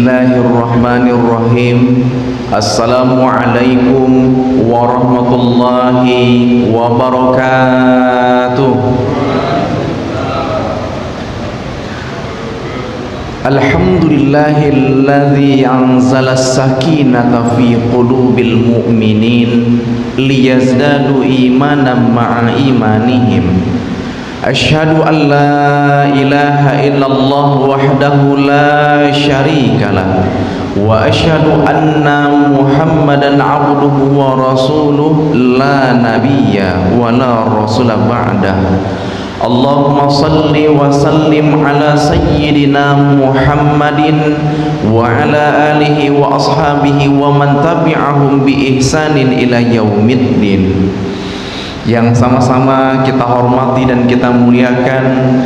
Bismillahirrahmanirrahim. Assalamualaikum warahmatullahi wabarakatuh. Alhamdulillahilladzi anzala as-sakinata fi qulubil mu'minin liyazdadu imanan ma'a imanihim. Asyhadu an la ilaha illallah wahdahu la syarikalah wa asyhadu anna Muhammadan abduhu wa rasuluh la nabiyya wa la rasula ba'dah. Allahumma salli wa sallim ala sayyidina Muhammadin wa ala alihi wa ashabihi wa man tabi'ahum bi ihsanin ila yaumiddin. Yang sama-sama kita hormati dan kita muliakan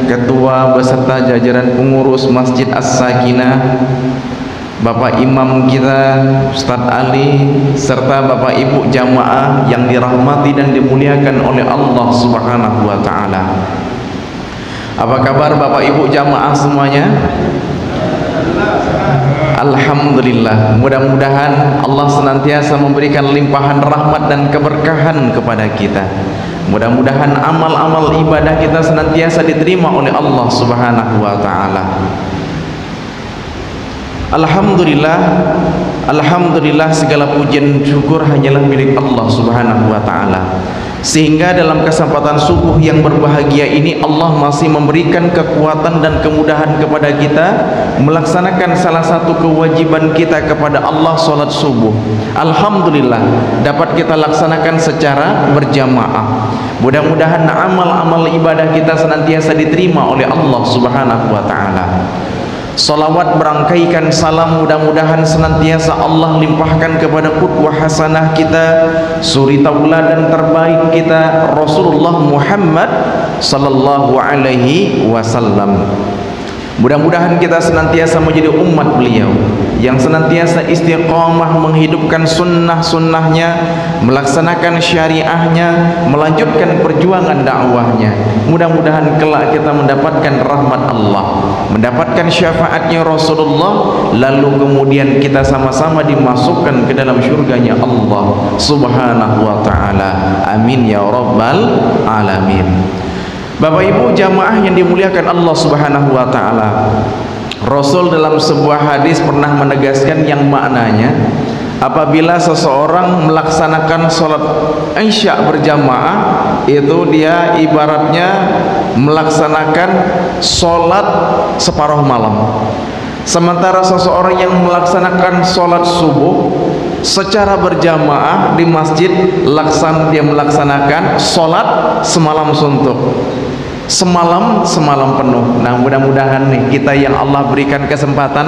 Ketua beserta jajaran pengurus Masjid As-Sakinah, Bapak Imam kita Ustadz Ali, serta Bapak Ibu jamaah yang dirahmati dan dimuliakan oleh Allah Subhanahu wa Ta'ala. Apa kabar Bapak Ibu jamaah semuanya? Alhamdulillah. Mudah-mudahan Allah senantiasa memberikan limpahan rahmat dan keberkahan kepada kita. Mudah-mudahan amal-amal ibadah kita senantiasa diterima oleh Allah Subhanahu wa Ta'ala. Alhamdulillah, alhamdulillah, segala pujian syukur hanyalah milik Allah Subhanahu wa Ta'ala. Sehingga dalam kesempatan subuh yang berbahagia ini Allah masih memberikan kekuatan dan kemudahan kepada kita melaksanakan salah satu kewajiban kita kepada Allah, sholat subuh. Alhamdulillah dapat kita laksanakan secara berjamaah. Mudah-mudahan amal-amal ibadah kita senantiasa diterima oleh Allah Subhanahu wa Ta'ala. Salawat berangkaikan salam mudah-mudahan senantiasa Allah limpahkan kepada qudwah hasanah kita, suri tauladan terbaik kita, Rasulullah Muhammad sallallahu alaihi wasallam. Mudah-mudahan kita senantiasa menjadi umat beliau yang senantiasa istiqamah menghidupkan sunnah-sunnahnya, melaksanakan syariahnya, melanjutkan perjuangan dakwahnya. Mudah-mudahan kelak kita mendapatkan rahmat Allah, mendapatkan syafaatnya Rasulullah, lalu kemudian kita sama-sama dimasukkan ke dalam syurganya Allah Subhanahu wa Ta'ala. Amin ya rabbal alamin. Bapak Ibu jamaah yang dimuliakan Allah Subhanahu wa Ta'ala, Rasul dalam sebuah hadis pernah menegaskan yang maknanya apabila seseorang melaksanakan sholat isya berjamaah, itu dia ibaratnya melaksanakan sholat separuh malam. Sementara seseorang yang melaksanakan sholat subuh secara berjamaah di masjid, dia melaksanakan sholat semalam suntuk, semalam penuh. Nah, mudah-mudahan nih kita yang Allah berikan kesempatan,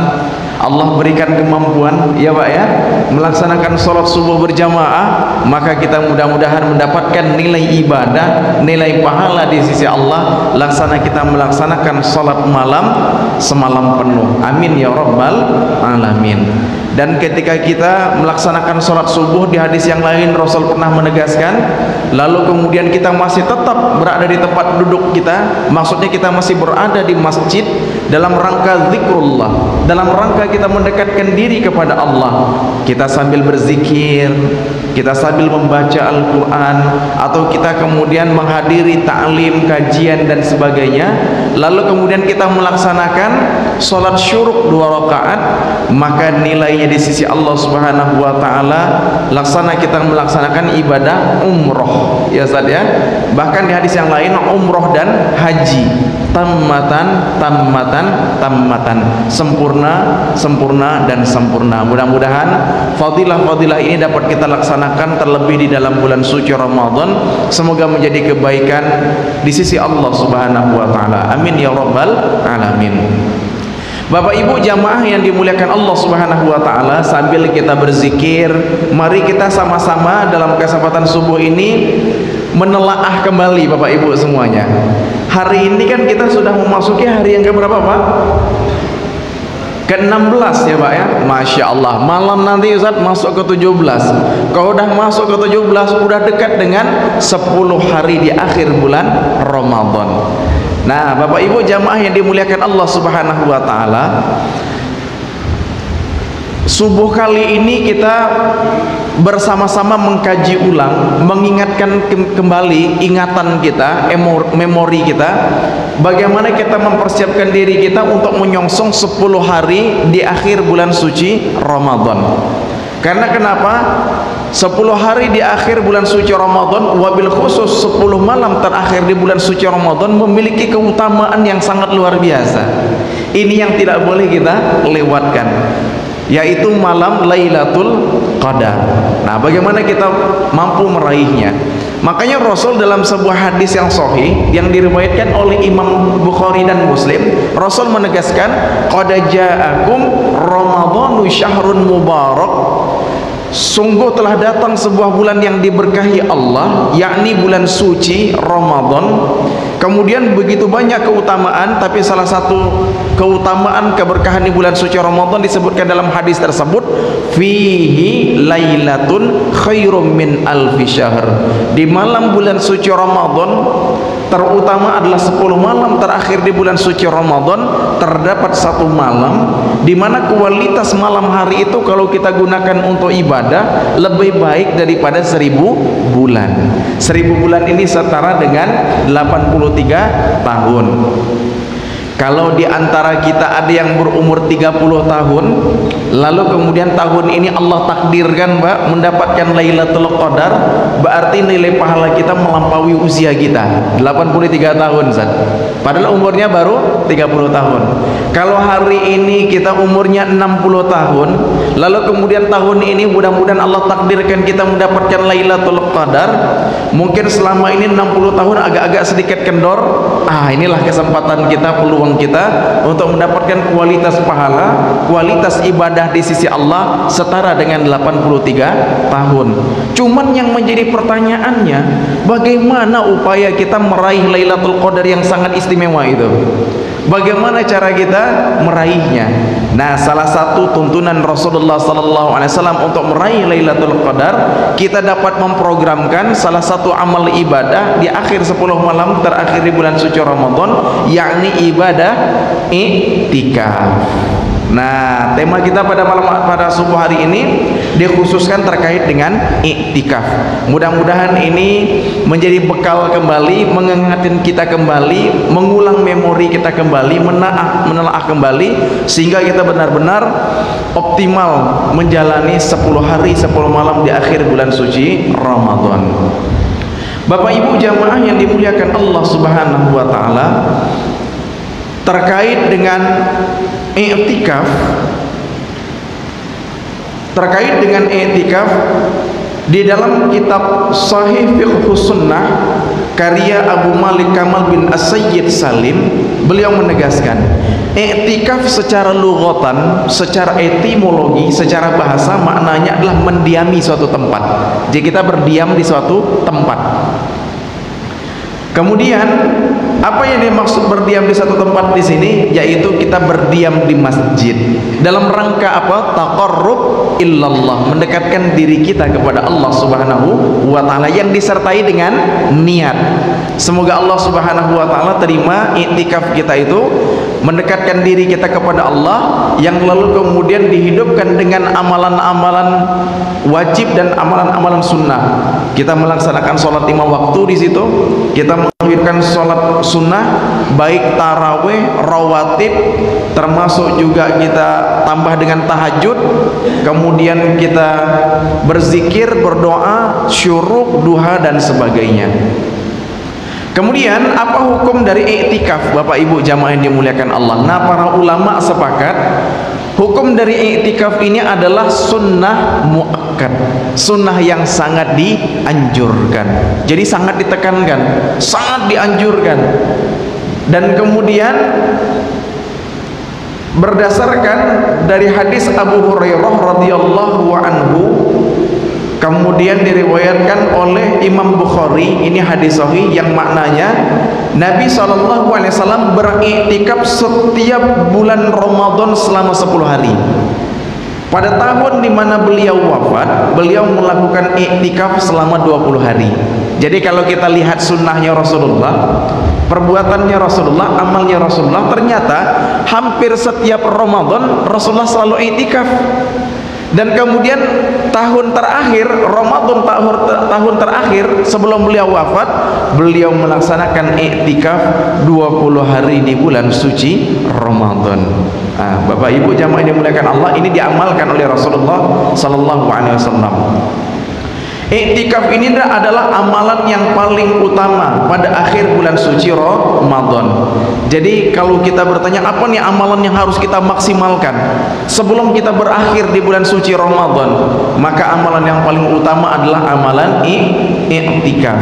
Allah berikan kemampuan ya Pak ya, melaksanakan sholat subuh berjamaah, maka kita mudah-mudahan mendapatkan nilai ibadah, nilai pahala di sisi Allah kita melaksanakan sholat malam semalam penuh. Amin ya rabbal alamin. Dan ketika kita melaksanakan sholat subuh, di hadis yang lain Rasul pernah menegaskan, lalu kemudian kita masih tetap berada di tempat duduk kita, maksudnya kita masih berada di masjid dalam rangka zikrullah, dalam rangka kita mendekatkan diri kepada Allah, kita sambil berzikir, kita sambil membaca Al-Quran, atau kita kemudian menghadiri ta'lim, kajian dan sebagainya, lalu kemudian kita melaksanakan sholat syuruk 2 rakaat, maka nilainya di sisi Allah Subhanahu wa Ta'ala kita melaksanakan ibadah umroh ya Ustaz ya. Bahkan di hadis yang lain umroh dan haji tammatan, sempurna dan sempurna. Mudah-mudahan fadilah-fadilah ini dapat kita laksanakan terlebih di dalam bulan suci Ramadan. Semoga menjadi kebaikan di sisi Allah Subhanahu wa Ta'ala. Amin ya rabbal alamin. Bapak Ibu jamaah yang dimuliakan Allah Subhanahu wa Ta'ala, sambil kita berzikir, mari kita sama-sama dalam kesempatan subuh ini menelaah kembali Bapak Ibu semuanya. Hari ini kan kita sudah memasuki hari yang keberapa Pak? Ke-16 ya Pak ya. Masya Allah, malam nanti Ustaz masuk ke 17. Kalau udah masuk ke 17 udah dekat dengan 10 hari di akhir bulan Ramadan. Nah Bapak Ibu jamaah yang dimuliakan Allah Subhanahu wa Ta'ala, Subuh kali ini kita bersama-sama mengkaji ulang, mengingatkan kembali ingatan kita, memori kita, bagaimana kita mempersiapkan diri kita untuk menyongsong 10 hari di akhir bulan suci Ramadan. Karena kenapa? 10 hari di akhir bulan suci Ramadan, wabil khusus 10 malam terakhir di bulan suci Ramadan memiliki keutamaan yang sangat luar biasa. Ini yang tidak boleh kita lewatkan, yaitu malam Lailatul Qadar. Nah, bagaimana kita mampu meraihnya? Makanya Rasul dalam sebuah hadis yang sahih yang diriwayatkan oleh Imam Bukhari dan Muslim, Rasul menegaskan, qad ja'akum Ramadhanu syahrun mubarak. Sungguh telah datang sebuah bulan yang diberkahi Allah, yakni bulan suci Ramadan. Kemudian begitu banyak keutamaan, tapi salah satu keutamaan keberkahan di bulan suci Ramadan disebutkan dalam hadis tersebut, fihi lailatun khairum min alfi syahr. Di malam bulan suci Ramadan terutama adalah 10 malam terakhir di bulan suci Ramadan, terdapat satu malam di mana kualitas malam hari itu kalau kita gunakan untuk ibadah lebih baik daripada 1000 bulan. 1000 bulan ini setara dengan 83 tahun. Kalau di antara kita ada yang berumur 30 tahun, lalu kemudian tahun ini Allah takdirkan mendapatkan Lailatul Qadar, berarti nilai pahala kita melampaui usia kita 83 tahun, Zat. Padahal umurnya baru 30 tahun. Kalau hari ini kita umurnya 60 tahun, lalu kemudian tahun ini mudah-mudahan Allah takdirkan kita mendapatkan Lailatul Qadar, mungkin selama ini 60 tahun agak-agak sedikit kendor. Inilah kesempatan kita, peluang kita untuk mendapatkan kualitas pahala, kualitas ibadah di sisi Allah setara dengan 83 tahun. Cuman yang menjadi pertanyaannya, bagaimana upaya kita meraih Lailatul Qadar yang sangat istimewa itu? Bagaimana cara kita meraihnya? Nah, salah satu tuntunan Rasulullah SAW untuk meraih Lailatul Qadar, kita dapat memprogramkan salah satu amal ibadah di akhir 10 malam terakhir di bulan suci Ramadan, yakni ibadah i'tikaf. Nah, tema kita pada subuh hari ini dikhususkan terkait dengan i'tikaf. Mudah-mudahan ini menjadi bekal kembali, mengingatkan kita kembali, mengulang memori kita kembali, menelaah kembali, sehingga kita benar-benar optimal menjalani 10 hari 10 malam di akhir bulan suci Ramadan. Bapak Ibu jamaah yang dimuliakan Allah Subhanahu wa taala, terkait dengan i'tikaf, di dalam kitab Sahih Fiqhus Sunnah karya Abu Malik Kamal bin As-Sayyid Salim, beliau menegaskan i'tikaf secara lughatan, secara etimologi, secara bahasa maknanya adalah mendiami suatu tempat. Jadi kita berdiam di suatu tempat. Kemudian apa yang dimaksud berdiam di satu tempat di sini? Yaitu kita berdiam di masjid. Dalam rangka apa? Taqarrub illallah, mendekatkan diri kita kepada Allah Subhanahu wa taala yang disertai dengan niat. Semoga Allah Subhanahu wa taala terima i'tikaf kita itu, mendekatkan diri kita kepada Allah, yang lalu kemudian dihidupkan dengan amalan-amalan wajib dan amalan-amalan sunnah. Kita melaksanakan sholat 5 waktu di situ, kita menghidupkan sholat sunnah, baik tarawih, rawatib, termasuk juga kita tambah dengan tahajud, kemudian kita berzikir, berdoa, syuruk, duha dan sebagainya. Kemudian apa hukum dari i'tikaf, Bapak Ibu jamaah yang dimuliakan Allah? Nah, para ulama sepakat hukum dari i'tikaf ini adalah sunnah muakkad, sunnah yang sangat dianjurkan. Jadi sangat ditekankan, sangat dianjurkan. Dan kemudian berdasarkan dari hadis Abu Hurairah radhiyallahu anhu, kemudian diriwayatkan oleh Imam Bukhari, ini hadis sahih yang maknanya Nabi SAW beriktikaf setiap bulan Ramadan selama 10 hari. Pada tahun di mana beliau wafat, beliau melakukan iktikaf selama 20 hari. Jadi kalau kita lihat sunnahnya Rasulullah, perbuatannya Rasulullah, amalnya Rasulullah, ternyata hampir setiap Ramadan Rasulullah selalu iktikaf. Dan kemudian tahun terakhir Ramadan, tahun terakhir sebelum beliau wafat, beliau melaksanakan iktikaf 20 hari di bulan suci Ramadan. Bapak Ibu jamaah yang dimuliakan Allah, ini diamalkan oleh Rasulullah sallallahu alaihi wasallam. Iktikaf ini adalah amalan yang paling utama pada akhir bulan suci Ramadan. Jadi kalau kita bertanya apa nih amalan yang harus kita maksimalkan sebelum kita berakhir di bulan suci Ramadan, maka amalan yang paling utama adalah amalan iktikaf.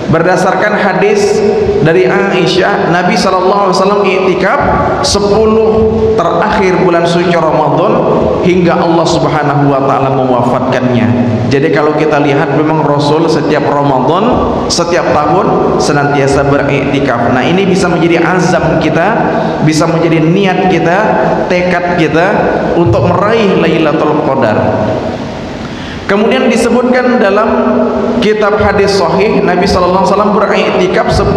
Berdasarkan hadis dari Aisyah, Nabi SAW iktikaf 10 terakhir bulan suci Ramadan hingga Allah Subhanahu wa taala mewafatkannya. Jadi kalau kita lihat memang Rasul setiap Ramadan, setiap tahun senantiasa beriktikaf. Nah, ini bisa menjadi azam kita, bisa menjadi niat kita, tekad kita untuk meraih Lailatul Qadar. Kemudian disebutkan dalam kitab hadis sahih, Nabi sallallahu alaihi wasallam beriktikaf 10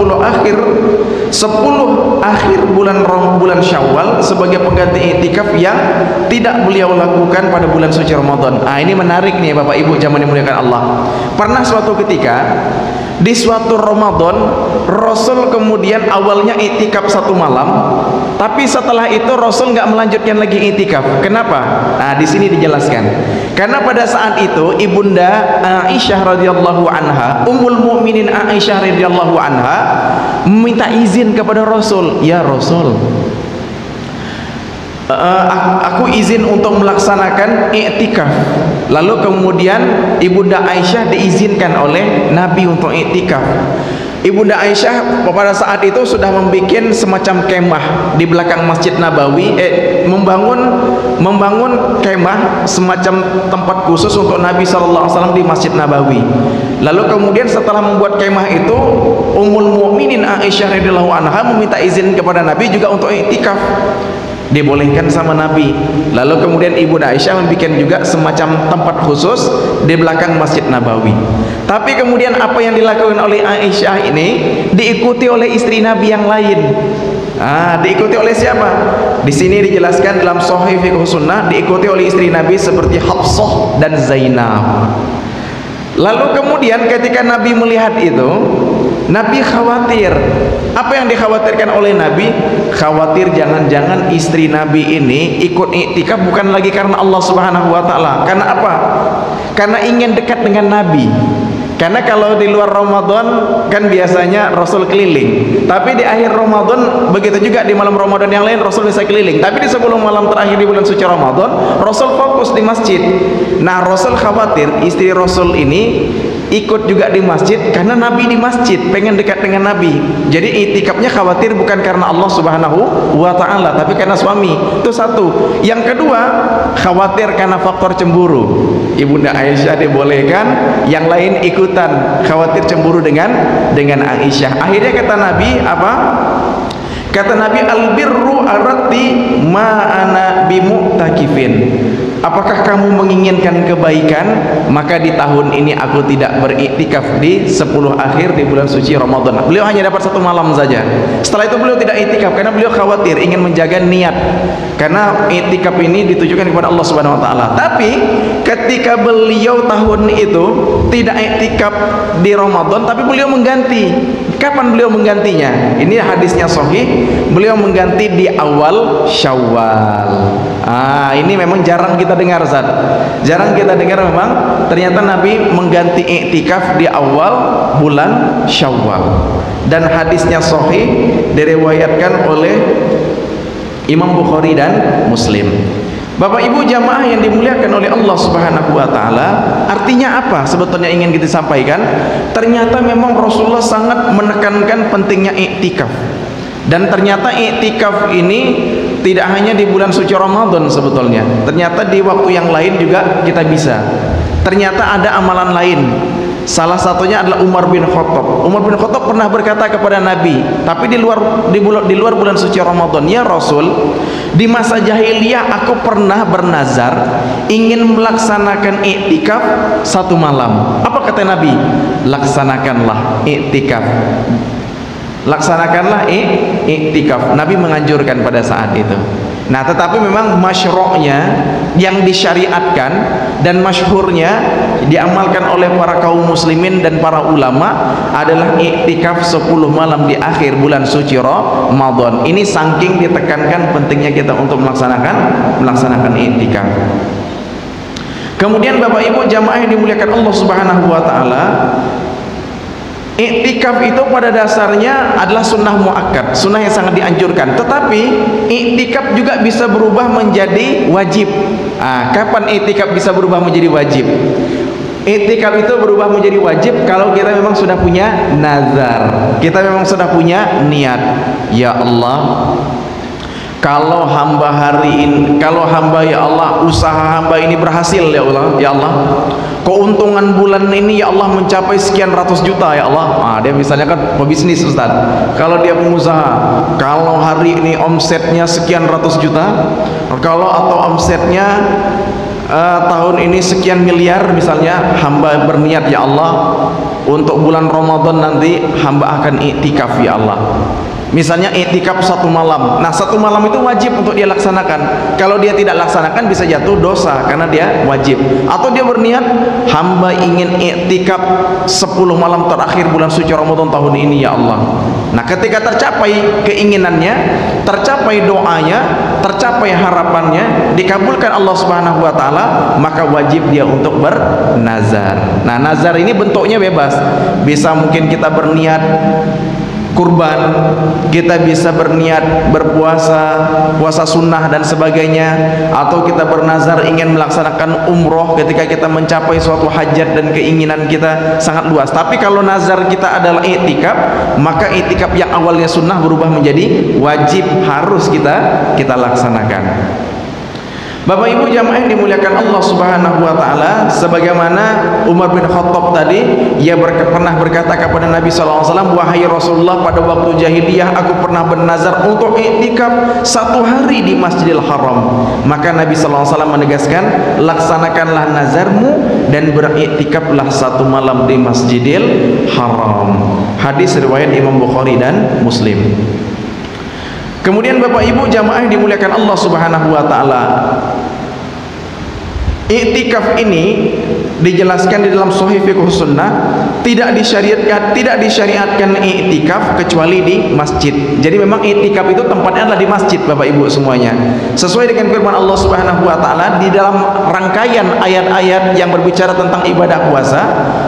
akhir bulan Syawal sebagai pengganti iktikaf yang tidak beliau lakukan pada bulan suci Ramadan. Ini menarik nih Bapak Ibu jamaah dimuliakan Allah. Pernah suatu ketika di suatu Ramadan, Rasul kemudian awalnya iktikaf 1 malam, tapi setelah itu Rasul nggak melanjutkan lagi iktikaf. Kenapa? Di sini dijelaskan. Karena pada saat itu ibunda Aisyah radhiyallahu anha, Ummul Mukminin Aisyah radhiyallahu anha meminta izin kepada Rasul, ya Rasul, aku izin untuk melaksanakan iktikaf. Lalu kemudian ibunda Aisyah diizinkan oleh Nabi untuk iktikaf. Ibunda Aisyah pada saat itu sudah membuat semacam kemah di belakang Masjid Nabawi, membangun kemah semacam tempat khusus untuk Nabi SAW di Masjid Nabawi. Lalu kemudian setelah membuat kemah itu, Ummul Mukminin Aisyah radhiyallahu anha meminta izin kepada Nabi juga untuk iktikaf. Dibolehkan sama Nabi. Lalu kemudian Ibunda Aisyah membuat juga semacam tempat khusus di belakang Masjid Nabawi. Tapi kemudian apa yang dilakukan oleh Aisyah ini diikuti oleh istri Nabi yang lain. Diikuti oleh siapa? Di sini dijelaskan dalam Sahih Fiqh Sunnah, diikuti oleh istri Nabi seperti Hafsah dan Zainab. Lalu kemudian ketika Nabi melihat itu, Nabi khawatir. Apa yang dikhawatirkan oleh Nabi? Khawatir jangan-jangan istri Nabi ini ikut iktikaf bukan lagi karena Allah Subhanahu wa taala. Karena apa? Karena ingin dekat dengan Nabi. Karena kalau di luar Ramadan kan biasanya Rasul keliling, tapi di akhir Ramadan begitu juga di malam Ramadan yang lain Rasul bisa keliling. Tapi di sebelum malam terakhir di bulan suci Ramadan, Rasul fokus di masjid. Nah, Rasul khawatir istri Rasul ini ikut juga di masjid karena Nabi di masjid, pengen dekat dengan Nabi. Jadi itikafnya khawatir bukan karena Allah Subhanahu wa taala, tapi karena suami. Itu satu. Yang kedua, khawatir karena faktor cemburu. Ibunda Aisyah dibolehkan, yang lain ikutan, khawatir cemburu dengan Aisyah. Akhirnya kata Nabi apa? Kata Nabi, albirru arati ma ana bimu'takifin. Apakah kamu menginginkan kebaikan? Maka di tahun ini aku tidak beriktikaf di 10 akhir di bulan suci Ramadan. Beliau hanya dapat 1 malam saja. Setelah itu beliau tidak iktikaf karena beliau khawatir, ingin menjaga niat. Karena iktikaf ini ditujukan kepada Allah Subhanahu wa taala. Tapi ketika beliau tahun itu tidak iktikaf di Ramadan, tapi beliau mengganti. Kapan beliau menggantinya? Ini hadisnya sahih. Beliau mengganti di awal Syawal. Ini memang jarang kita dengar, Zat. Jarang kita dengar memang ternyata Nabi mengganti iktikaf di awal bulan Syawal. Dan hadisnya sahih diriwayatkan oleh Imam Bukhari dan Muslim. Bapak Ibu jamaah yang dimuliakan oleh Allah Subhanahu wa taala, artinya apa sebetulnya ingin kita sampaikan? Ternyata memang Rasulullah sangat menekankan pentingnya iktikaf. Dan ternyata iktikaf ini tidak hanya di bulan suci Ramadan sebetulnya. Ternyata di waktu yang lain juga kita bisa. Ternyata ada amalan lain. Salah satunya adalah Umar bin Khattab. Umar bin Khattab pernah berkata kepada Nabi, tapi di luar bulan suci Ramadan, ya Rasul, di masa jahiliyah aku pernah bernazar ingin melaksanakan iktikaf 1 malam. Apa kata Nabi? Laksanakanlah iktikaf. Laksanakanlah iktikaf. Nabi menganjurkan pada saat itu. Nah, tetapi memang masyru'nya yang disyariatkan dan masyhurnya diamalkan oleh para kaum muslimin dan para ulama adalah iktikaf 10 malam di akhir bulan suci Ramadan. Ini saking ditekankan pentingnya kita untuk melaksanakan iktikaf. Kemudian Bapak Ibu jamaah yang dimuliakan Allah Subhanahu wa taala, iktikaf itu pada dasarnya adalah sunnah muakkad, sunnah yang sangat dianjurkan. Tetapi iktikaf juga bisa berubah menjadi wajib. Kapan iktikaf bisa berubah menjadi wajib? Iktikaf itu berubah menjadi wajib kalau kita memang sudah punya nazar, kita memang sudah punya niat. Ya Allah, kalau hamba ya Allah, usaha hamba ini berhasil ya Allah, keuntungan bulan ini ya Allah mencapai sekian ratus juta ya Allah. Dia misalnya kan pebisnis Ustaz, kalau dia pengusaha, kalau hari ini omsetnya sekian ratus juta, atau omsetnya tahun ini sekian miliar misalnya, hamba berniat ya Allah untuk bulan Ramadan nanti hamba akan iktikaf ya Allah. Misalnya iktikaf 1 malam. Nah, 1 malam itu wajib untuk dia laksanakan. Kalau dia tidak laksanakan bisa jatuh dosa karena dia wajib. Atau dia berniat hamba ingin iktikaf 10 malam terakhir bulan suci Ramadan tahun ini ya Allah. Nah, ketika tercapai keinginannya, tercapai doanya, tercapai harapannya, dikabulkan Allah Subhanahu wa taala, maka wajib dia untuk bernazar. Nah, nazar ini bentuknya bebas. Bisa mungkin kita berniat kurban, kita bisa berniat berpuasa, puasa sunnah dan sebagainya, atau kita bernazar ingin melaksanakan umroh ketika kita mencapai suatu hajat dan keinginan kita sangat luas. Tapi kalau nazar kita adalah iktikaf, maka iktikaf yang awalnya sunnah berubah menjadi wajib, harus kita laksanakan. Bapak Ibu jamaah yang dimuliakan Allah Subhanahu wa taala, sebagaimana Umar bin Khattab tadi, ia pernah berkata kepada Nabi sallallahu alaihi wasallam, "Wahai Rasulullah, pada waktu jahiliyah aku pernah bernazar untuk iktikaf 1 hari di Masjidil Haram." Maka Nabi sallallahu alaihi wasallam menegaskan, "Laksanakanlah nazarmu dan beriktikaflah 1 malam di Masjidil Haram." Hadis riwayat Imam Bukhari dan Muslim. Kemudian Bapak Ibu jamaah yang dimuliakan Allah Subhanahu wa taala, iktikaf ini dijelaskan di dalam Sahih Fiqh Sunnah, tidak disyariatkan iktikaf kecuali di masjid. Jadi memang iktikaf itu tempatnya adalah di masjid Bapak Ibu semuanya. Sesuai dengan firman Allah Subhanahu wa taala di dalam rangkaian ayat-ayat yang berbicara tentang ibadah puasa,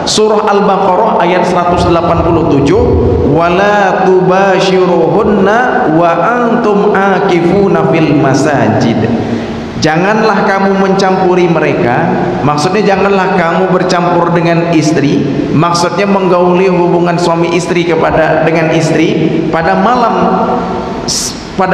surah Al-Baqarah ayat 187, "Wala tubashiruhunna wa antum akifuna fil masajid." Janganlah kamu mencampuri mereka. Maksudnya janganlah kamu bercampur dengan istri. Maksudnya menggauli hubungan suami istri dengan istri pada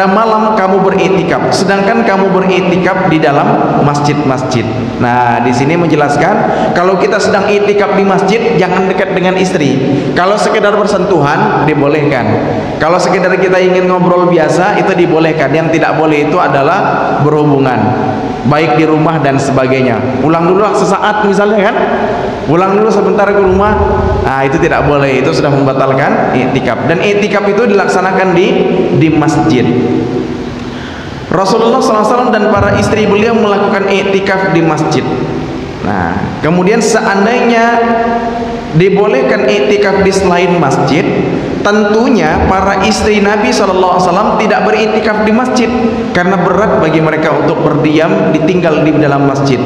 malam kamu beriktikaf, sedangkan kamu beriktikaf di dalam masjid-masjid. Nah, di sini menjelaskan kalau kita sedang iktikaf di masjid jangan dekat dengan istri. Kalau sekedar bersentuhan dibolehkan. Kalau sekedar kita ingin ngobrol biasa itu dibolehkan. Yang tidak boleh itu adalah berhubungan, baik di rumah dan sebagainya. Pulang dulu sesaat misalnya kan, pulang dulu sebentar ke rumah, nah itu tidak boleh, itu sudah membatalkan iktikaf. Dan iktikaf itu dilaksanakan di masjid. Rasulullah SAW dan para istri beliau melakukan iktikaf di masjid. Nah, kemudian seandainya dibolehkan iktikaf di selain masjid, tentunya para istri Nabi SAW tidak beriktikaf di masjid karena berat bagi mereka untuk berdiam ditinggal di dalam masjid.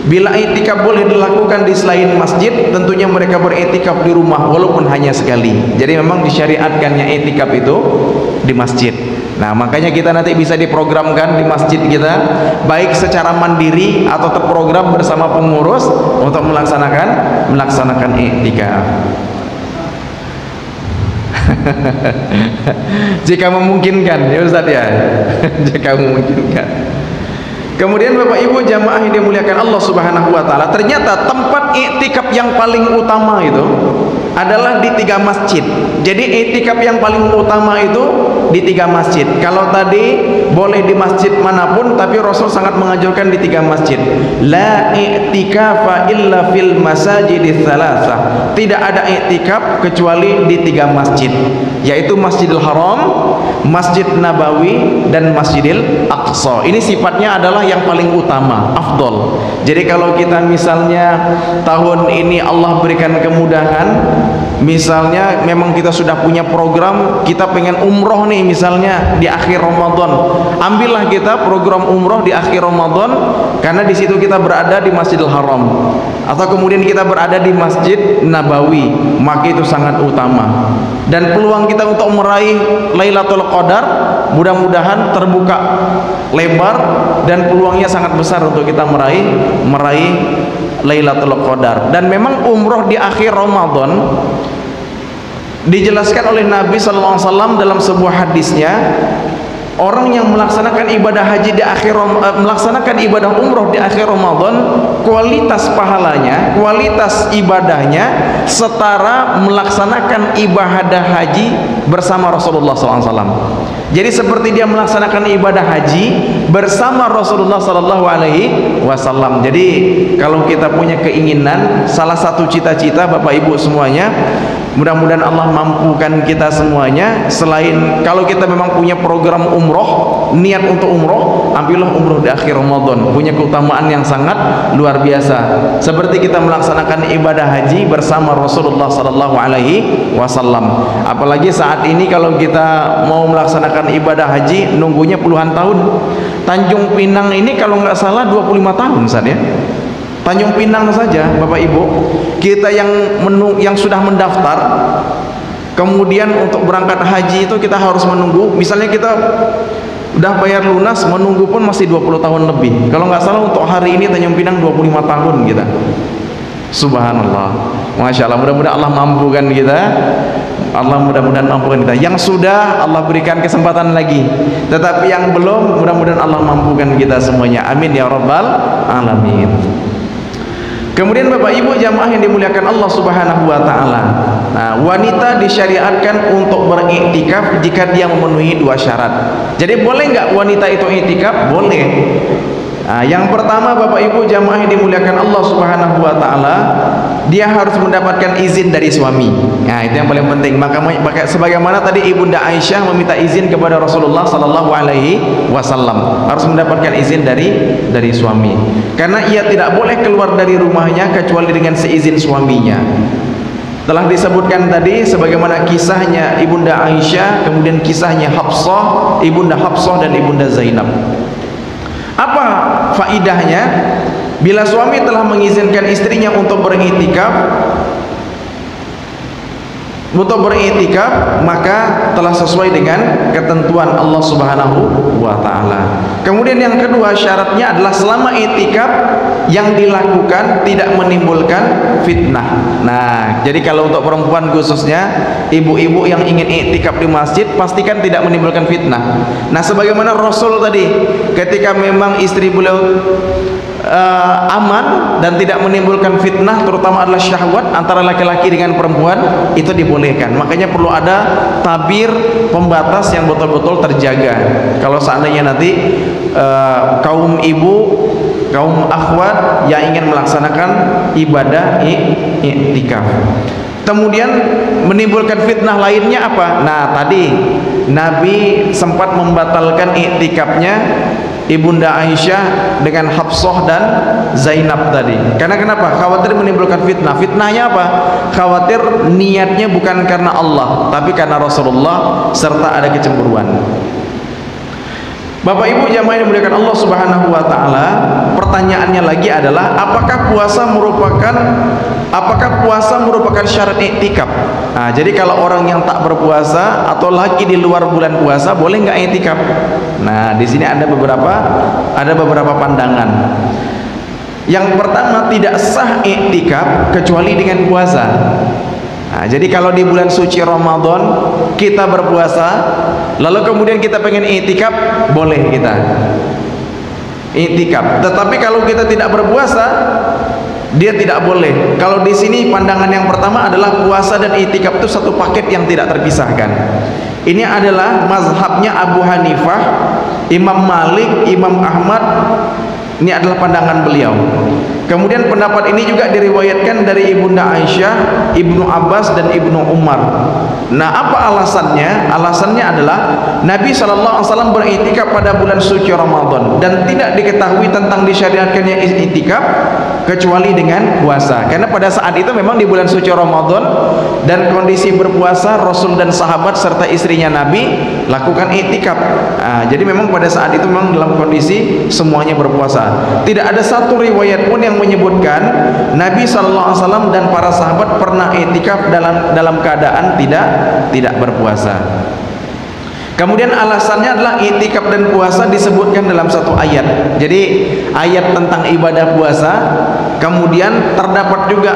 Bila iktikaf boleh dilakukan di selain masjid, tentunya mereka beriktikaf di rumah walaupun hanya sekali. Jadi memang disyariatkannya iktikaf itu di masjid. Nah, makanya kita nanti bisa diprogramkan di masjid kita, baik secara mandiri atau terprogram bersama pengurus untuk melaksanakan iktikaf. Jika memungkinkan ya Ustaz ya. Jika memungkinkan. Kemudian Bapak Ibu jamaah yang dimuliakan Allah Subhanahu wa taala, ternyata tempat iktikaf yang paling utama itu adalah di 3 masjid. Jadi iktikaf yang paling utama itu di 3 masjid. Kalau tadi boleh di masjid manapun, tapi Rasul sangat menganjurkan di 3 masjid. La i'tikafa illa fil masajidits tsalatsah. Tidak ada i'tikaf kecuali di 3 masjid, yaitu Masjidil Haram, Masjid Nabawi, dan Masjidil Aqsa. Ini sifatnya adalah yang paling utama, afdol. Jadi kalau kita misalnya tahun ini Allah berikan kemudahan, misalnya memang kita sudah punya program, kita pengen umroh nih misalnya di akhir Ramadan, ambillah kita program umroh di akhir Ramadan, karena di situ kita berada di Masjidil Haram, atau kemudian kita berada di Masjid Nabawi, maka itu sangat utama. Dan peluang kita untuk meraih Lailatul Qadar mudah-mudahan terbuka lebar, dan peluangnya sangat besar untuk kita meraih Lailatul Qadar. Dan memang umroh di akhir Ramadan dijelaskan oleh Nabi SAW dalam sebuah hadisnya, orang yang melaksanakan ibadah haji di akhir melaksanakan ibadah umroh di akhir Ramadan, kualitas pahalanya, kualitas ibadahnya setara melaksanakan ibadah haji bersama Rasulullah SAW. Jadi seperti dia melaksanakan ibadah haji bersama Rasulullah SAW. Jadi kalau kita punya keinginan, salah satu cita-cita Bapak Ibu semuanya, mudah-mudahan Allah mampukan kita semuanya. Selain kalau kita memang punya program umroh, niat untuk umroh, ambillah umroh di akhir Ramadan, punya keutamaan yang sangat luar biasa, seperti kita melaksanakan ibadah haji bersama Rasulullah SAW. Apalagi saat ini kalau kita mau melaksanakan ibadah haji, nunggunya puluhan tahun. Tanjung Pinang ini kalau nggak salah 25 tahun saja. Tanjung Pinang saja Bapak Ibu, kita yang sudah mendaftar, kemudian untuk berangkat haji itu kita harus menunggu. Misalnya kita udah bayar lunas, menunggu pun masih 20 tahun lebih. Kalau nggak salah untuk hari ini Tanjung Pinang 25 tahun kita. Subhanallah, Masya Allah. Mudah-mudahan Allah mampukan kita. Allah mudah-mudahan mampukan kita. Yang sudah Allah berikan kesempatan lagi, tetapi yang belum, mudah-mudahan Allah mampukan kita semuanya. Amin ya rabbal alamin. Kemudian Bapak Ibu jamaah yang dimuliakan Allah Subhanahu wa taala. Nah, wanita disyariatkan untuk beriktikaf jika dia memenuhi 2 syarat. Jadi boleh nggak wanita itu iktikaf? Boleh. Nah, yang pertama Bapak Ibu jamaah yang dimuliakan Allah Subhanahu wa taala, dia harus mendapatkan izin dari suami. Nah, itu yang paling penting. Maka sebagaimana tadi Ibunda Aisyah meminta izin kepada Rasulullah sallallahu alaihi wasallam, harus mendapatkan izin dari suami. Karena ia tidak boleh keluar dari rumahnya kecuali dengan seizin suaminya. Telah disebutkan tadi sebagaimana kisahnya Ibunda Aisyah, kemudian kisahnya Hafsah, Ibunda Hafsah dan Ibunda Zainab. Apa faidahnya? Bila suami telah mengizinkan istrinya untuk beriktikaf, maka telah sesuai dengan ketentuan Allah Subhanahu wa taala. Kemudian yang kedua syaratnya adalah selama iktikaf yang dilakukan tidak menimbulkan fitnah. Nah, jadi kalau untuk perempuan khususnya, ibu-ibu yang ingin iktikaf di masjid, pastikan tidak menimbulkan fitnah. Nah, sebagaimana Rasul tadi, ketika memang istri beliau aman dan tidak menimbulkan fitnah, terutama adalah syahwat antara laki-laki dengan perempuan, itu dibolehkan. Makanya perlu ada tabir pembatas yang betul-betul terjaga. Kalau seandainya nanti kaum ibu, kaum akhwat yang ingin melaksanakan ibadah iktikaf, kemudian menimbulkan fitnah lainnya apa? Nah, tadi Nabi sempat membatalkan iktikafnya Ibunda Aisyah dengan Hafsah dan Zainab tadi. Karena kenapa? Khawatir menimbulkan fitnah. Fitnahnya apa? Khawatir niatnya bukan karena Allah, tapi karena Rasulullah, serta ada kecemburuan. Bapak Ibu jamaah yang dimuliakan Allah Subhanahu wa taala, pertanyaannya lagi adalah apakah puasa merupakan syarat iktikaf? Nah, jadi kalau orang yang tak berpuasa atau lagi di luar bulan puasa, boleh nggak iktikaf? Nah, di sini ada beberapa pandangan. Yang pertama, tidak sah iktikaf kecuali dengan puasa. Nah, jadi kalau di bulan suci Ramadan kita berpuasa, lalu kemudian kita pengen iktikaf, boleh kita iktikaf. Tetapi kalau kita tidak berpuasa, dia tidak boleh. Kalau di sini pandangan yang pertama adalah puasa dan iktikaf itu satu paket yang tidak terpisahkan. Ini adalah mazhabnya Abu Hanifah, Imam Malik, Imam Ahmad. Ini adalah pandangan beliau. Kemudian pendapat ini juga diriwayatkan dari Ibunda Aisyah, Ibnu Abbas dan Ibnu Umar. Nah, apa alasannya? Alasannya adalah Nabi SAW beriktikaf pada bulan suci Ramadan dan tidak diketahui tentang disyariatkannya iktikaf kecuali dengan puasa. Karena pada saat itu memang di bulan suci Ramadan dan kondisi berpuasa, Rasul dan sahabat serta istrinya Nabi lakukan iktikaf. Nah, jadi memang pada saat itu memang dalam kondisi semuanya berpuasa. Tidak ada satu riwayat pun yang menyebutkan Nabi SAW dan para sahabat pernah iktikaf dalam keadaan tidak berpuasa. Kemudian alasannya adalah iktikaf dan puasa disebutkan dalam satu ayat. Jadi ayat tentang ibadah puasa, kemudian terdapat juga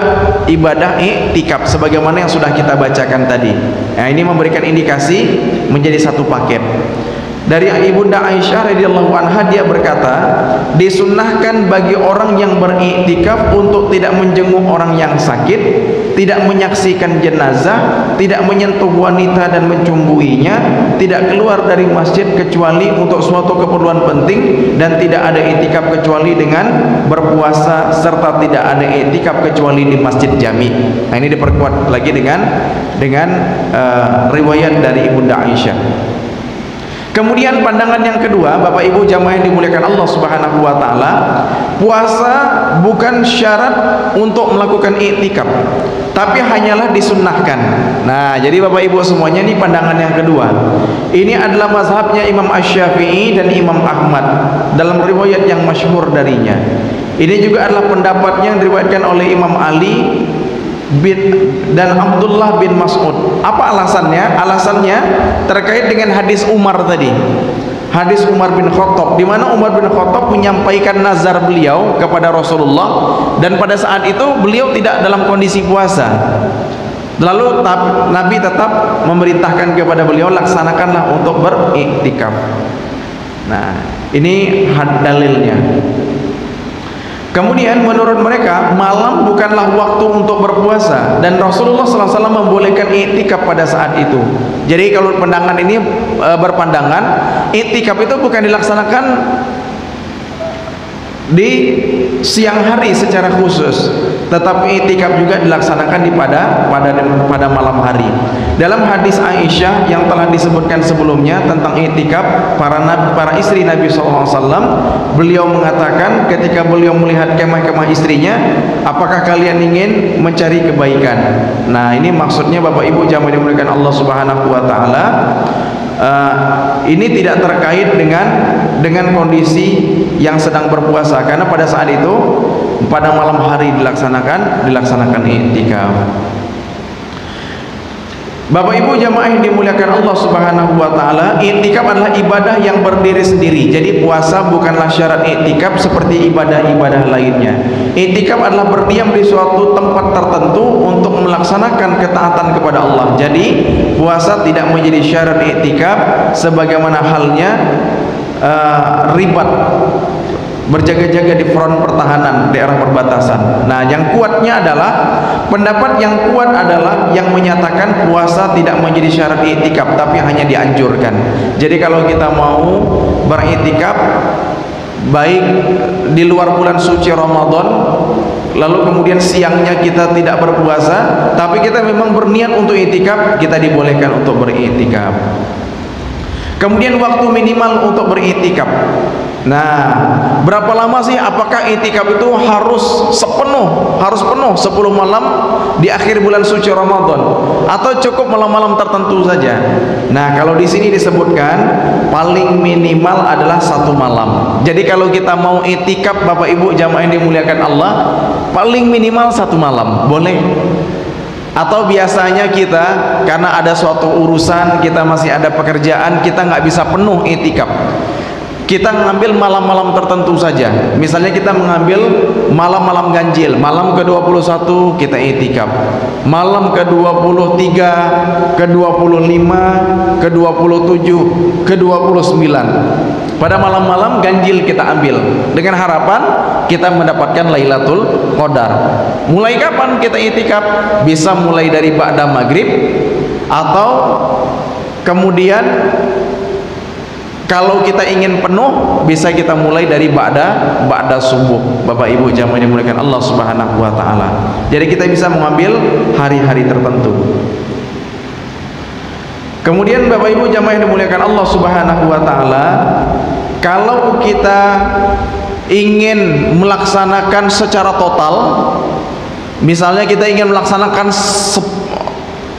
ibadah iktikaf sebagaimana yang sudah kita bacakan tadi. Nah, ini memberikan indikasi menjadi satu paket. Dari Ibunda Aisyah radhiyallahu anha, dia berkata, disunnahkan bagi orang yang beriktikaf untuk tidak menjenguk orang yang sakit, tidak menyaksikan jenazah, tidak menyentuh wanita dan mencumbuinya, tidak keluar dari masjid kecuali untuk suatu keperluan penting, dan tidak ada iktikaf kecuali dengan berpuasa, serta tidak ada iktikaf kecuali di masjid jami. Nah, ini diperkuat lagi dengan riwayat dari Ibunda Aisyah. Kemudian pandangan yang kedua, Bapak Ibu jamaah yang dimuliakan Allah Subhanahu wa taala, puasa bukan syarat untuk melakukan iktikaf, tapi hanyalah disunnahkan. Nah, jadi Bapak Ibu semuanya, ini pandangan yang kedua. Ini adalah mazhabnya Imam Asy-Syafi'i dan Imam Ahmad dalam riwayat yang masyhur darinya. Ini juga adalah pendapat yang diriwayatkan oleh Imam Ali dan Abdullah bin Mas'ud. Apa alasannya? Alasannya terkait dengan hadis Umar tadi. Hadis Umar bin Khattab, di mana Umar bin Khattab menyampaikan nazar beliau kepada Rasulullah, dan pada saat itu beliau tidak dalam kondisi puasa. Lalu Nabi tetap memerintahkan kepada beliau, laksanakanlah untuk beriktikaf. Nah, ini dalilnya. Kemudian menurut mereka malam bukanlah waktu untuk berpuasa, dan Rasulullah SAW membolehkan iktikaf pada saat itu. Jadi kalau pandangan ini berpandangan iktikaf itu bukan dilaksanakan di siang hari secara khusus, tetapi iktikaf juga dilaksanakan pada malam hari. Dalam hadis Aisyah yang telah disebutkan sebelumnya tentang iktikaf para istri Nabi SAW, beliau mengatakan ketika beliau melihat kemah-kemah istrinya, apakah kalian ingin mencari kebaikan? Nah, ini maksudnya Bapak Ibu jamaah dimuliakan Allah Subhanahu wa taala. Ini tidak terkait dengan kondisi yang sedang berpuasa, karena pada saat itu pada malam hari dilaksanakan iktikaf. Bapak Ibu jamaah yang dimuliakan Allah Subhanahu wa taala, iktikaf adalah ibadah yang berdiri sendiri. Jadi puasa bukanlah syarat iktikaf seperti ibadah-ibadah lainnya. Iktikaf adalah berdiam di suatu tempat tertentu untuk melaksanakan ketaatan kepada Allah. Jadi puasa tidak menjadi syarat iktikaf sebagaimana halnya ribat, berjaga-jaga di front pertahanan daerah perbatasan. Nah, yang kuatnya adalah pendapat yang kuat adalah yang menyatakan puasa tidak menjadi syarat iktikaf, tapi hanya dianjurkan. Jadi kalau kita mau beriktikaf baik di luar bulan suci Ramadan, lalu kemudian siangnya kita tidak berpuasa, tapi kita memang berniat untuk iktikaf, kita dibolehkan untuk beriktikaf. Kemudian waktu minimal untuk beriktikaf. Nah, berapa lama sih? Apakah iktikaf itu harus penuh 10 malam di akhir bulan suci Ramadan, atau cukup malam-malam tertentu saja? Nah, kalau di sini disebutkan paling minimal adalah 1 malam. Jadi kalau kita mau iktikaf Bapak Ibu jamaah yang dimuliakan Allah, paling minimal 1 malam boleh. Atau biasanya kita karena ada suatu urusan, kita masih ada pekerjaan, kita nggak bisa penuh iktikaf, kita mengambil malam-malam tertentu saja. Misalnya kita mengambil malam-malam ganjil, malam ke-21 kita iktikaf, malam ke-23, ke-25, ke-27, ke-29. Pada malam-malam ganjil kita ambil dengan harapan kita mendapatkan Lailatul Qadar. Mulai kapan kita iktikaf? Bisa mulai dari ba'da maghrib atau Kemudian kalau kita ingin penuh, bisa kita mulai dari ba'da subuh. Bapak Ibu jamaah yang dimuliakan Allah Subhanahu wa taala. Jadi kita bisa mengambil hari-hari tertentu. Kemudian Bapak Ibu jamaah yang dimuliakan Allah Subhanahu wa taala, kalau kita ingin melaksanakan secara total, misalnya kita ingin melaksanakan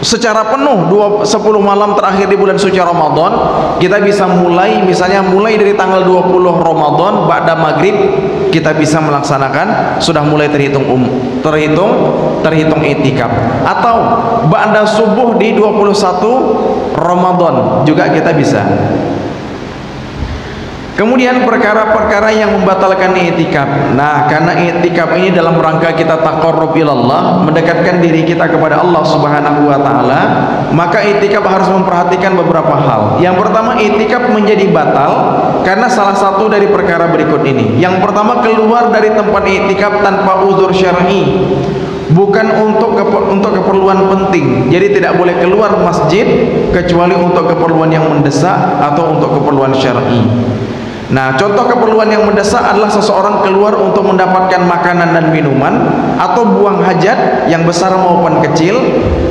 secara penuh 10 malam terakhir di bulan suci Ramadan, kita bisa mulai, misalnya mulai dari tanggal 20 Ramadan ba'da maghrib, kita bisa melaksanakan, sudah mulai terhitung i'tikaf. Atau ba'da subuh di 21 Ramadan juga kita bisa. Kemudian perkara-perkara yang membatalkan i'tikaf. Nah, karena i'tikaf ini dalam rangka kita taqarrub ilallah, mendekatkan diri kita kepada Allah Subhanahu wa taala, maka i'tikaf harus memperhatikan beberapa hal. Yang pertama, i'tikaf menjadi batal karena salah satu dari perkara berikut ini. Yang pertama, keluar dari tempat i'tikaf tanpa uzur syar'i. Bukan untuk keperluan penting. Jadi tidak boleh keluar masjid kecuali untuk keperluan yang mendesak atau untuk keperluan syar'i. Nah, contoh keperluan yang mendesak adalah seseorang keluar untuk mendapatkan makanan dan minuman atau buang hajat yang besar maupun kecil.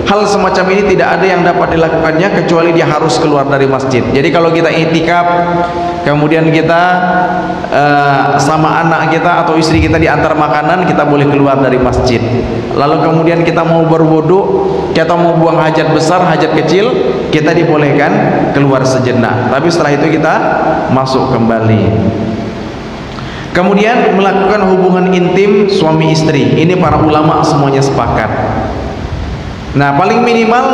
Hal semacam ini tidak ada yang dapat dilakukannya kecuali dia harus keluar dari masjid. Jadi kalau kita i'tikaf, kemudian kita sama anak kita atau istri kita diantar makanan, kita boleh keluar dari masjid. Lalu kemudian kita mau berwudu, kita mau buang hajat besar, hajat kecil, kita dibolehkan keluar sejenak. Tapi setelah itu kita masuk kembali. Kemudian melakukan hubungan intim suami istri. Ini para ulama semuanya sepakat. Nah, paling minimal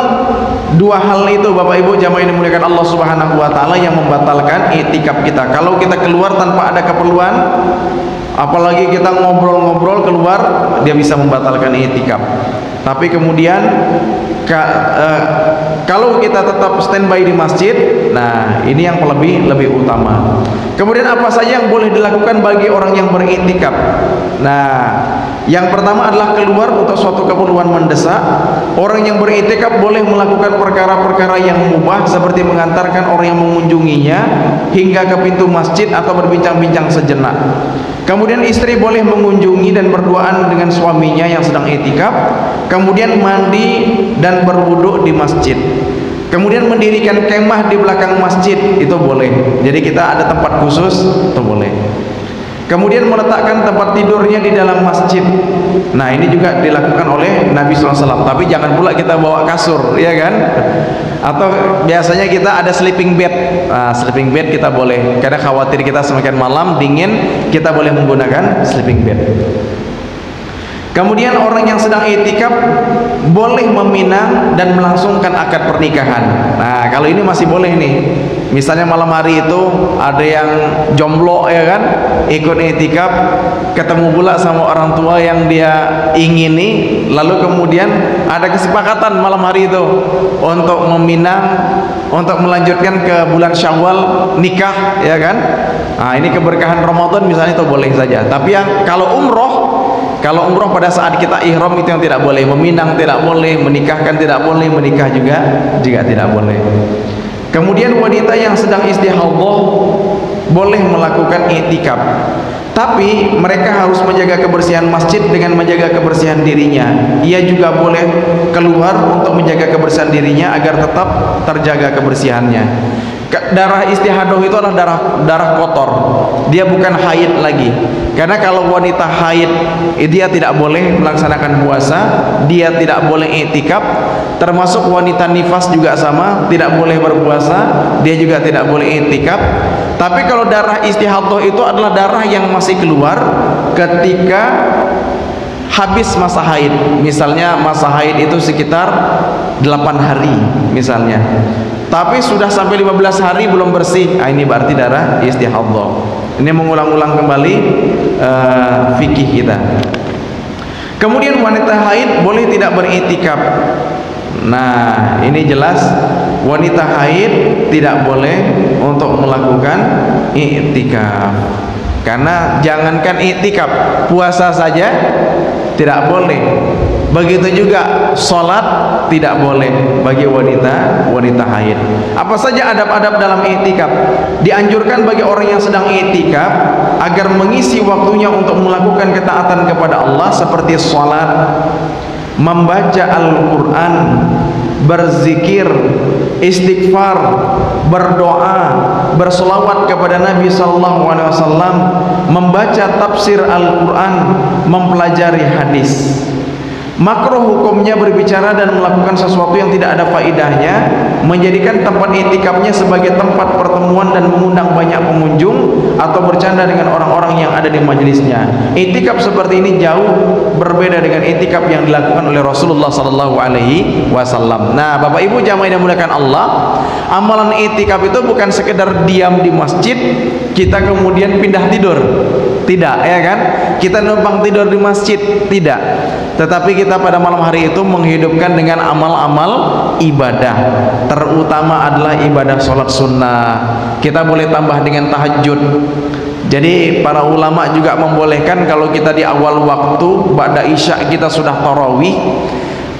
dua hal itu Bapak Ibu jamaah yang dimuliakan Allah Subhanahu wa taala yang membatalkan i'tikaf kita. Kalau kita keluar tanpa ada keperluan, apalagi kita ngobrol-ngobrol keluar, dia bisa membatalkan i'tikaf. Tapi kemudian kalau kita tetap standby di masjid, nah ini yang lebih utama. Kemudian apa saja yang boleh dilakukan bagi orang yang beriktikaf? Nah, yang pertama adalah keluar untuk suatu keperluan mendesak. Orang yang beriktikaf boleh melakukan perkara-perkara yang mubah seperti mengantarkan orang yang mengunjunginya hingga ke pintu masjid atau berbincang-bincang sejenak. Kemudian istri boleh mengunjungi dan berduaan dengan suaminya yang sedang i'tikaf. Kemudian mandi dan berwudu di masjid. Kemudian mendirikan kemah di belakang masjid, itu boleh. Jadi kita ada tempat khusus, itu boleh. Kemudian meletakkan tempat tidurnya di dalam masjid. Nah, ini juga dilakukan oleh Nabi SAW. Tapi jangan pula kita bawa kasur, ya kan? Atau biasanya kita ada sleeping bed. Nah, sleeping bed kita boleh. Karena khawatir kita semakin malam dingin, kita boleh menggunakan sleeping bed. Kemudian orang yang sedang i'tikaf boleh meminang dan melangsungkan akad pernikahan. Nah, kalau ini masih boleh nih. Misalnya malam hari itu ada yang jomblo, ya kan, ikut i'tikaf, ketemu pula sama orang tua yang dia ingini, lalu kemudian ada kesepakatan malam hari itu untuk meminang, untuk melanjutkan ke bulan Syawal nikah, ya kan. Nah, ini keberkahan Ramadan misalnya, itu boleh saja. Tapi yang kalau umroh pada saat kita ihram itu yang tidak boleh. Meminang tidak boleh, menikahkan tidak boleh, menikah juga tidak boleh. Kemudian wanita yang sedang istihadhah boleh melakukan i'tikaf. Tapi mereka harus menjaga kebersihan masjid dengan menjaga kebersihan dirinya. Ia juga boleh keluar untuk menjaga kebersihan dirinya agar tetap terjaga kebersihannya. Darah istihadah itu adalah darah kotor. Dia bukan haid lagi. Karena kalau wanita haid, dia tidak boleh melaksanakan puasa, dia tidak boleh i'tikaf. Termasuk wanita nifas juga sama, tidak boleh berpuasa, dia juga tidak boleh i'tikaf. Tapi kalau darah istihadah itu adalah darah yang masih keluar ketika habis masa haid. Misalnya masa haid itu sekitar 8 hari misalnya, tapi sudah sampai 15 hari belum bersih, nah ini berarti darah istihadhah. Ini mengulang-ulang kembali fikih kita. Kemudian wanita haid boleh tidak beriktikaf. Nah, ini jelas wanita haid tidak boleh untuk melakukan iktikaf. Karena jangankan iktikaf, puasa saja tidak boleh. Begitu juga sholat tidak boleh bagi wanita haid. Apa saja adab-adab dalam i'tikaf? Dianjurkan bagi orang yang sedang i'tikaf agar mengisi waktunya untuk melakukan ketaatan kepada Allah seperti sholat, membaca Al-Quran, berzikir, istighfar, berdoa, berselawat kepada Nabi SAW, membaca tafsir Al-Quran, mempelajari hadis. Makruh hukumnya berbicara dan melakukan sesuatu yang tidak ada faedahnya, menjadikan tempat i'tikafnya sebagai tempat pertemuan dan mengundang banyak pengunjung, atau bercanda dengan orang-orang yang ada di majelisnya. I'tikaf seperti ini jauh berbeda dengan i'tikaf yang dilakukan oleh Rasulullah SAW. Nah, Bapak Ibu jamaah yang dimuliakan Allah, amalan i'tikaf itu bukan sekedar diam di masjid kita kemudian pindah tidur, tidak, ya kan? Kita numpang tidur di masjid, tidak. Tetapi kita pada malam hari itu menghidupkan dengan amal-amal ibadah, terutama adalah ibadah sholat sunnah. Kita boleh tambah dengan tahajud. Jadi para ulama juga membolehkan kalau kita di awal waktu ba'da isya kita sudah tarawih,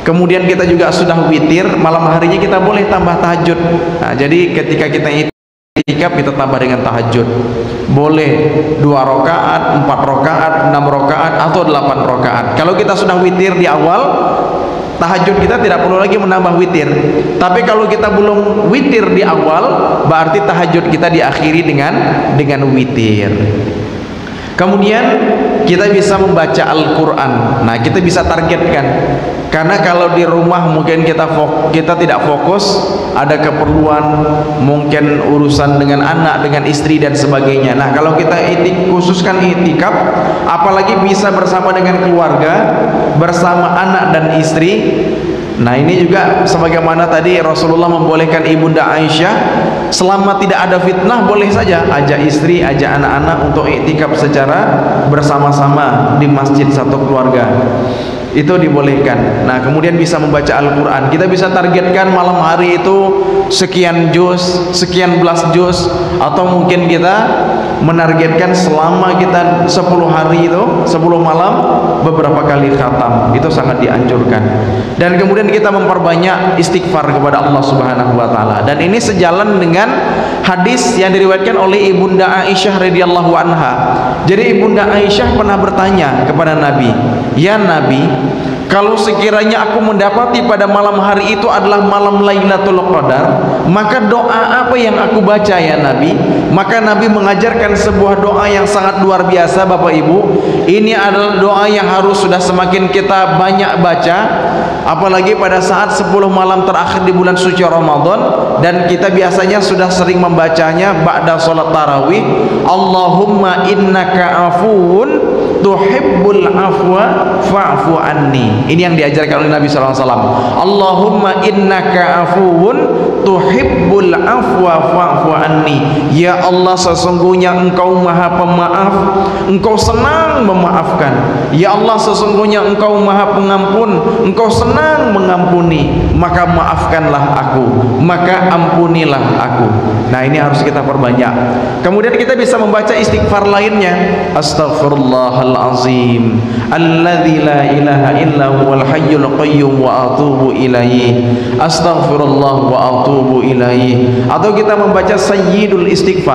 kemudian kita juga sudah witir, malam harinya kita boleh tambah tahajud. Nah, jadi ketika kita i'tikaf kita tambah dengan tahajud, boleh 2 rakaat, 4 rakaat, 6 rakaat, atau 8 rakaat. Kalau kita sudah witir di awal, tahajud kita tidak perlu lagi menambah witir. Tapi kalau kita belum witir di awal, berarti tahajud kita diakhiri dengan witir. Kemudian kita bisa membaca Al-Quran. Nah, kita bisa targetkan, karena kalau di rumah mungkin kita tidak fokus, ada keperluan, mungkin urusan dengan anak, dengan istri dan sebagainya. Nah, kalau kita khususkan i'tikaf, apalagi bisa bersama dengan keluarga, bersama anak dan istri. Nah, ini juga sebagaimana tadi Rasulullah membolehkan Ibunda Aisyah, selama tidak ada fitnah boleh saja ajak istri, ajak anak-anak untuk i'tikaf secara bersama-sama di masjid satu keluarga. Itu dibolehkan. Nah, kemudian bisa membaca Al-Quran. Kita bisa targetkan malam hari itu sekian juz, sekian belas juz, atau mungkin kita menargetkan selama kita 10 hari itu 10 malam beberapa kali khatam. Itu sangat dianjurkan. Dan kemudian kita memperbanyak istighfar kepada Allah Subhanahu wa taala. Dan ini sejalan dengan hadis yang diriwayatkan oleh Ibunda Aisyah radhiyallahu anha. Jadi Ibunda Aisyah pernah bertanya kepada Nabi, "Ya Nabi, kalau sekiranya aku mendapati pada malam hari itu adalah malam Lailatul Qadar, maka doa apa yang aku baca ya Nabi?" Maka Nabi mengajarkan sebuah doa yang sangat luar biasa, Bapak Ibu. Ini adalah doa yang harus sudah semakin kita banyak baca, apalagi pada saat 10 malam terakhir di bulan suci Ramadan, dan kita biasanya sudah sering membacanya ba'da sholat tarawih. Allahumma innaka afuun tuhibbul afwa fa'fu anni. Ini yang diajarkan oleh Nabi SAW. Allahumma innaka afuun tuhibbul afwa fa'fu anni. Ya Allah, sesungguhnya Engkau Maha Pemaaf, Engkau senang memaafkan. Ya Allah, sesungguhnya Engkau Maha Pengampun, Engkau senang mengampuni. Maka maafkanlah aku, maka ampunilah aku. Nah, ini harus kita perbanyak. Kemudian kita bisa membaca istighfar lainnya. Astaghfirullahalazim alladzi la ilaha illa huwal hayyul qayyum wa atubu ilaihi. Astaghfirullah wa atubu ilaihi. Atau kita membaca sayyidul istighfar.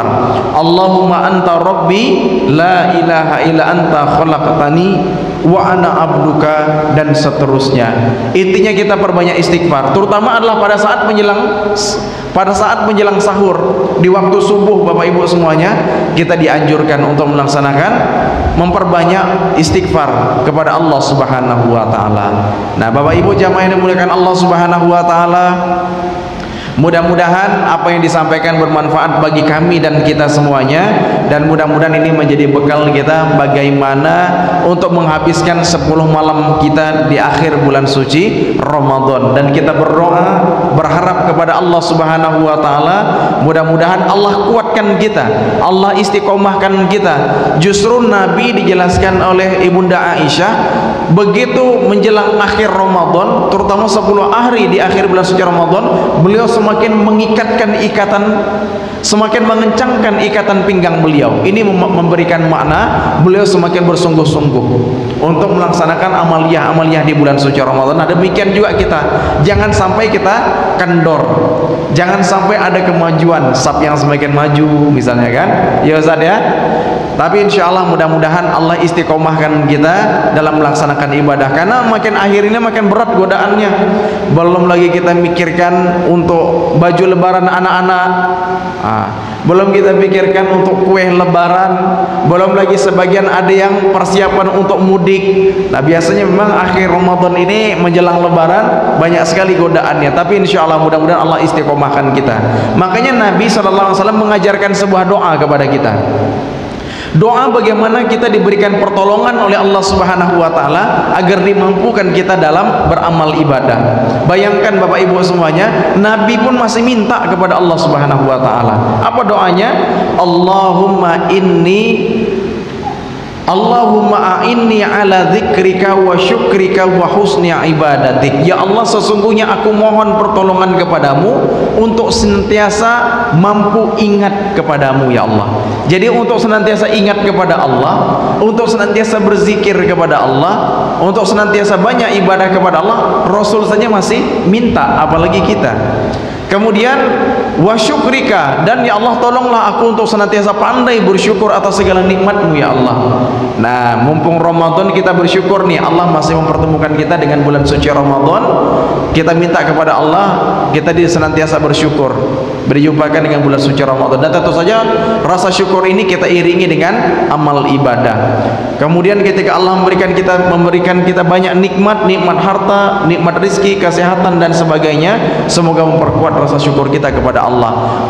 Allahumma anta rabbi la ilaha illa anta khalaqtani wa ana abduka, dan seterusnya. Intinya kita perbanyak istighfar, terutama adalah pada saat menjelang sahur, di waktu subuh. Bapak Ibu semuanya, kita dianjurkan untuk melaksanakan, memperbanyak istighfar kepada Allah Subhanahu wa taala. Nah, Bapak Ibu jamaah yang dimuliakan Allah Subhanahu wa taala, mudah-mudahan apa yang disampaikan bermanfaat bagi kami dan kita semuanya, dan mudah-mudahan ini menjadi bekal kita bagaimana untuk menghabiskan 10 malam kita di akhir bulan suci Ramadan. Dan kita berdoa berharap kepada Allah Subhanahu wa taala. Mudah-mudahan Allah kuatkan kita, Allah istiqomahkan kita. Justru Nabi dijelaskan oleh Ibunda Aisyah, begitu menjelang akhir Ramadan, terutama 10 hari di akhir bulan suci Ramadan, beliau semakin mengikatkan ikatan, semakin mengencangkan ikatan pinggang beliau. Ini memberikan makna beliau semakin bersungguh-sungguh untuk melaksanakan amaliyah-amaliyah di bulan suci Ramadan. Nah, demikian juga kita, jangan sampai kita kendor, jangan sampai ada kemajuan saf yang semakin maju misalnya kan, ya Ustaz ya. Tapi insya Allah mudah-mudahan Allah istiqomahkan kita dalam melaksanakan ibadah, karena makin akhirnya makin berat godaannya. Belum lagi kita mikirkan untuk baju lebaran anak-anak, belum kita pikirkan untuk kue lebaran, belum lagi sebagian ada yang persiapan untuk mudik. Nah, biasanya memang akhir Ramadan ini menjelang lebaran banyak sekali godaannya, tapi insya Allah mudah-mudahan Allah istiqomahkan kita. Makanya Nabi SAW mengajarkan sebuah doa kepada kita. Doa bagaimana kita diberikan pertolongan oleh Allah Subhanahu wa taala agar dimampukan kita dalam beramal ibadah. Bayangkan Bapak Ibu semuanya, Nabi pun masih minta kepada Allah Subhanahu wa taala. Apa doanya? Allahumma a'inni ala dzikrika wa syukrika wa husni ibadatik. Ya Allah, sesungguhnya aku mohon pertolongan kepadamu untuk senantiasa mampu ingat kepadamu ya Allah. Jadi untuk senantiasa ingat kepada Allah, untuk senantiasa berzikir kepada Allah, untuk senantiasa banyak ibadah kepada Allah, Rasul saja masih minta, apalagi kita. Kemudian wa syukrika, dan ya Allah tolonglah aku untuk senantiasa pandai bersyukur atas segala nikmat-Mu ya Allah. Nah, mumpung Ramadan kita bersyukur nih, Allah masih mempertemukan kita dengan bulan suci Ramadan. Kita minta kepada Allah kita senantiasa bersyukur, berjumpakan dengan bulan suci Ramadan, dan tentu saja rasa syukur ini kita iringi dengan amal ibadah. Kemudian ketika Allah memberikan kita banyak nikmat, nikmat harta, nikmat rizki, kesehatan dan sebagainya, semoga memperkuat rasa syukur kita kepada Allah.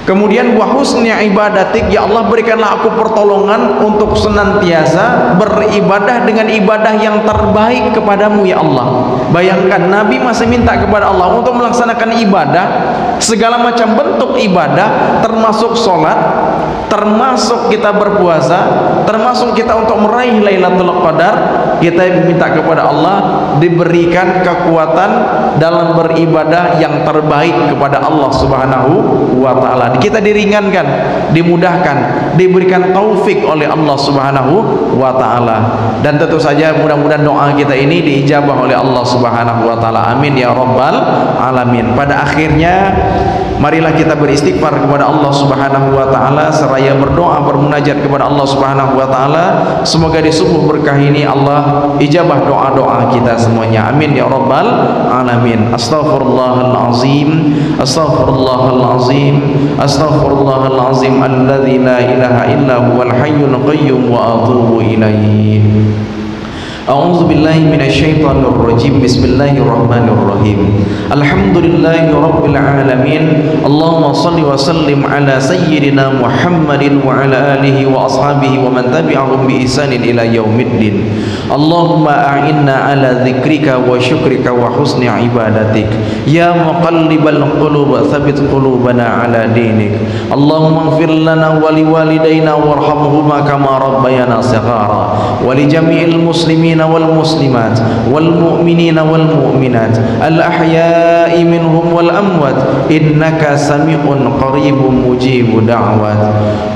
Kemudian wa husni ibadatik, ya Allah berikanlah aku pertolongan untuk senantiasa beribadah dengan ibadah yang terbaik kepadamu ya Allah. Bayangkan Nabi masih minta kepada Allah untuk melaksanakan ibadah, segala macam bentuk ibadah, termasuk sholat, termasuk kita berpuasa, termasuk kita untuk meraih Lailatul Qadar. Kita minta kepada Allah diberikan kekuatan dalam beribadah yang terbaik kepada Allah Subhanahu wa taala. Kita diringankan, dimudahkan, diberikan taufik oleh Allah Subhanahu wa taala. Dan tentu saja mudah-mudahan doa kita ini diijabah oleh Allah Subhanahu wa taala. Amin ya rabbal alamin. Pada akhirnya marilah kita beristighfar kepada Allah Subhanahu wa taala seraya berdoa bermunajat kepada Allah Subhanahu wa taala. Semoga di subuh berkah ini Allah ijabah doa-doa kita semuanya. Amin ya rabbal alamin. Astaghfirullahalazim, astaghfirullahalazim, astaghfirullahalazim alladzi la ilaha illa huwal hayyul qayyum wa atubu ilaih. A'udzu billahi minasyaitonir rajim. Bismillahirrahmanirrahim. Alhamdulillahi rabbil alamin. Allahumma shalli wa sallim ala sayyidina Muhammadin wa ala alihi wa ashabihi wa man tabi'ahum bi ihsanin ila yaumiddin. Allahumma a'inna ala dzikrika wa syukrika wa husni ibadatik. Ya muqallibal qulub tsabbit qulubana ala dinik. Allahumma ighfir lana wa liwalidayna warhamhuma kama rabbayana shighara wa li jami'il muslimin والمسلمات والمؤمنين والمؤمنات الأحياء منهم والأموات إنك سميع قريب مجيب دعوات.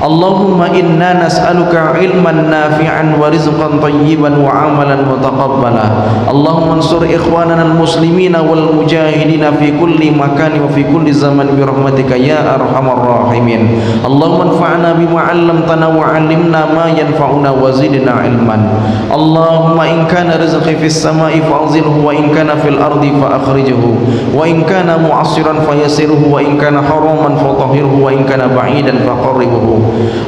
اللهم إنا نسألك علما نافعا ورزقا طيبا وعملا متقبلا. اللهم انصر إخواننا المسلمين والمجاهدين في كل مكان وفي كل زمن برحمتك يا أرحم الراحمين. اللهم انفعنا بما علمتنا وعلمنا ما ينفعنا وزدنا علما. اللهم إن كان رزقي في السماء فأنزله وإن كان في الأرض فأخرجه وإن كان معسرا فيسره وإن كان حراما فطهره وإن كان بعيدا فقربه.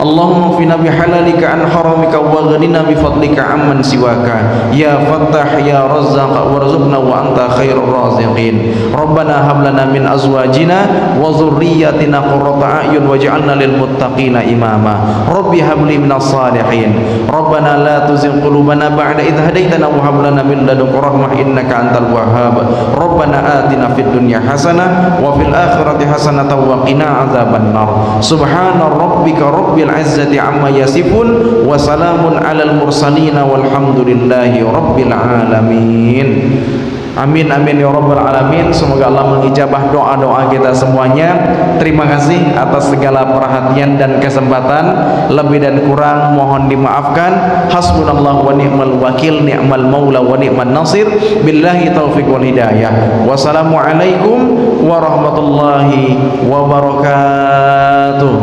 اللهم اكفنا بحلالك عن حرامك واغننا بفضلك عمن سواك يا فتاح يا رزاق وارزقنا وأنت خير الرازقين. ربنا هب لنا من أزواجنا وذرياتنا قرة أعين واجعلنا للمتقين إماما. ربي هب لي من الصالحين. ربنا لا تزغ قلوبنا بعد إذ hadaitana wa hab lana min ladunka rahmah innaka antal wahhab. Rabbana atina fid dunya hasanah wa fil akhirati hasanah wa qina adzabannar. Subhana rabbika rabbil izzati amma yasifun wa salamun alal mursalin walhamdulillahi rabbil alamin. Amin amin ya rabbal alamin. Semoga Allah mengijabah doa-doa kita semuanya. Terima kasih atas segala perhatian dan kesempatan. Lebih dan kurang mohon dimaafkan. Hasbunallah wa ni'mal wakil, ni'mal maula wa ni'man nasir. Billahi taufiq wal hidayah. Wassalamualaikum warahmatullahi wabarakatuh.